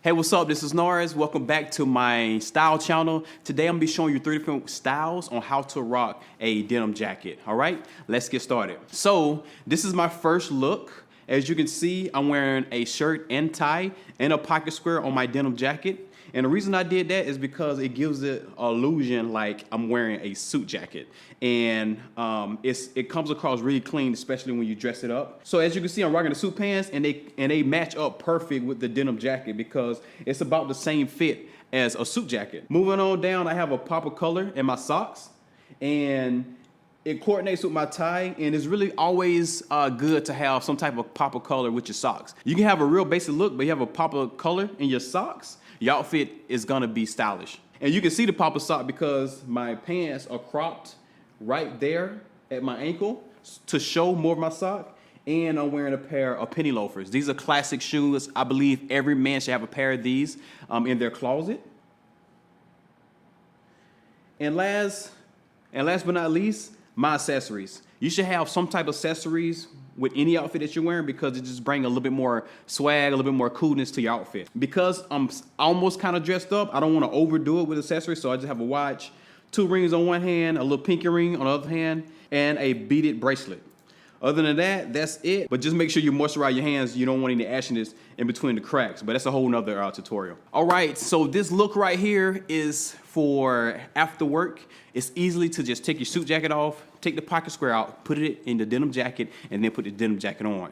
Hey, what's up? This is Norris. Welcome back to my style channel. Today I'm gonna be showing you 3 different styles on how to rock a denim jacket. All right, let's get started. So this is my first look. As you can see, I'm wearing a shirt and tie and a pocket square on my denim jacket. And the reason I did that is because it gives it an illusion like I'm wearing a suit jacket. And it comes across really clean, especially when you dress it up. So as you can see, I'm rocking the suit pants and they match up perfect with the denim jacket because it's about the same fit as a suit jacket. Moving on down, I have a pop of color in my socks. And it coordinates with my tie, and it's really always good to have some type of pop of color with your socks. You can have a real basic look, but you have a pop of color in your socks, your outfit is gonna be stylish. And you can see the pop of sock because my pants are cropped right there at my ankle to show more of my sock, and I'm wearing a pair of penny loafers. These are classic shoes. I believe every man should have a pair of these in their closet. And last but not least, my accessories. You should have some type of accessories with any outfit that you're wearing because it just brings a little bit more swag, a little bit more coolness to your outfit. Because I'm almost kind of dressed up, I don't want to overdo it with accessories, so I just have a watch, 2 rings on one hand, a little pinky ring on the other hand, and a beaded bracelet. Other than that, that's it. But just make sure you moisturize your hands. You don't want any ashiness in between the cracks. But that's a whole nother tutorial. All right, so this look right here is for after work. It's easily to just take your suit jacket off, take the pocket square out, put it in the denim jacket, and then put the denim jacket on.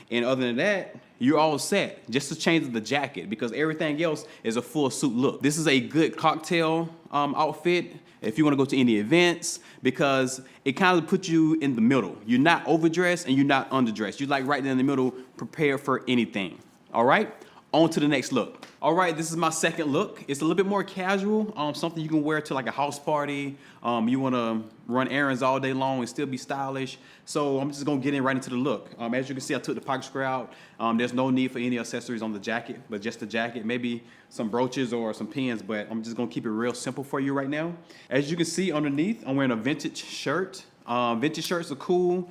And other than that, you're all set. Just to change the jacket because everything else is a full suit look. This is a good cocktail outfit if you want to go to any events because it kind of puts you in the middle. You're not overdressed and you're not underdressed. You're like right there in the middle, prepared for anything. All right, on to the next look. All right, this is my second look. It's a little bit more casual, something you can wear to like a house party. You want to run errands all day long and still be stylish. So I'm just gonna get in right into the look. As you can see, I took the pocket square out. There's no need for any accessories on the jacket, but just the jacket, maybe some brooches or some pins, but I'm just gonna keep it real simple for you right now. As you can see underneath, I'm wearing a vintage shirt. Vintage shirts are cool,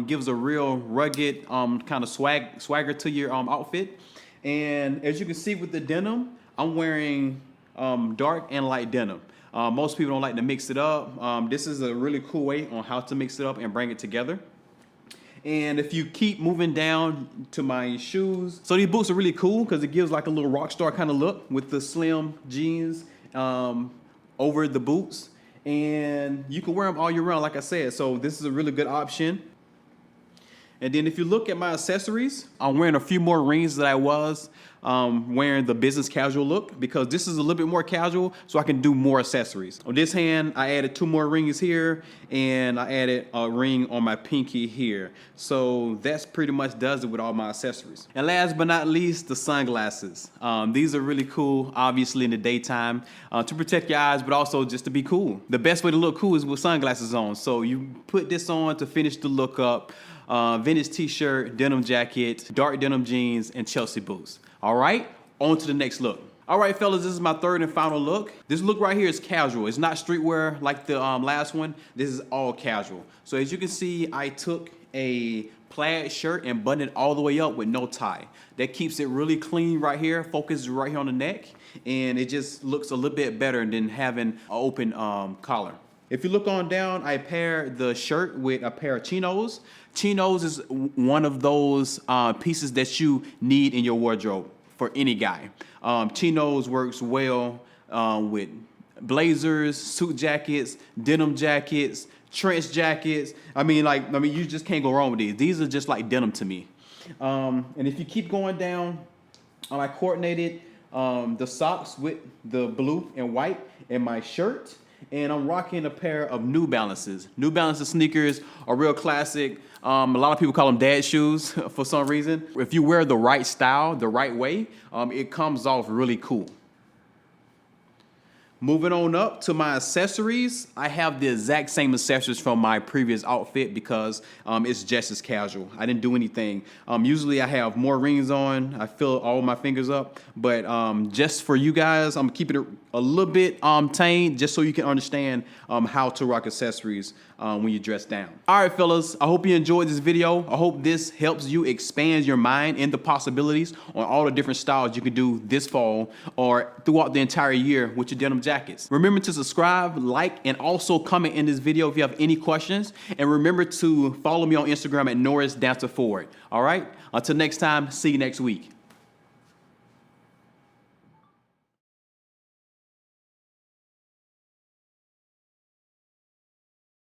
gives a real rugged kind of swagger to your outfit. And as you can see with the denim, I'm wearing dark and light denim. Most people don't like to mix it up. This is a really cool way on how to mix it up and bring it together. And if you keep moving down to my shoes, so these boots are really cool because it gives like a little rock star kind of look with the slim jeans over the boots. And you can wear them all year round, like I said. So this is a really good option. And then if you look at my accessories, I'm wearing a few more rings than I was wearing the business casual look because this is a little bit more casual, so I can do more accessories. On this hand, I added 2 more rings here, and I added a ring on my pinky here. So that's pretty much does it with all my accessories. And last but not least, the sunglasses. These are really cool, obviously in the daytime, to protect your eyes, but also just to be cool. The best way to look cool is with sunglasses on. So you put this on to finish the look up. Vintage t-shirt, denim jacket, dark denim jeans, and Chelsea boots. All right, on to the next look. All right, fellas, this is my third and final look. This look right here is casual. It's not streetwear like the last one. This is all casual. So as you can see, I took a plaid shirt and buttoned it all the way up with no tie. That keeps it really clean right here, focuses right here on the neck, and it just looks a little bit better than having an open collar. If you look on down, I paired the shirt with a pair of chinos. Chinos is one of those pieces that you need in your wardrobe for any guy. Chinos works well with blazers, suit jackets, denim jackets, trench jackets. I mean, you just can't go wrong with these. These are just like denim to me. And if you keep going down, I coordinated the socks with the blue and white in my shirt. And I'm rocking a pair of New Balances. New Balances sneakers are real classic. A lot of people call them dad shoes for some reason. If you wear the right style, the right way, it comes off really cool. Moving on up to my accessories, I have the exact same accessories from my previous outfit because it's just as casual. I didn't do anything. Usually I have more rings on. I fill all my fingers up, but just for you guys, I'm keeping it a little bit tame just so you can understand how to rock accessories when you dress down. All right, fellas, I hope you enjoyed this video. I hope this helps you expand your mind and the possibilities on all the different styles you can do this fall or throughout the entire year with your denim jackets. Remember to subscribe, like, and also comment in this video if you have any questions. And remember to follow me on Instagram at Norris Danta Ford. All right, until next time, see you next week.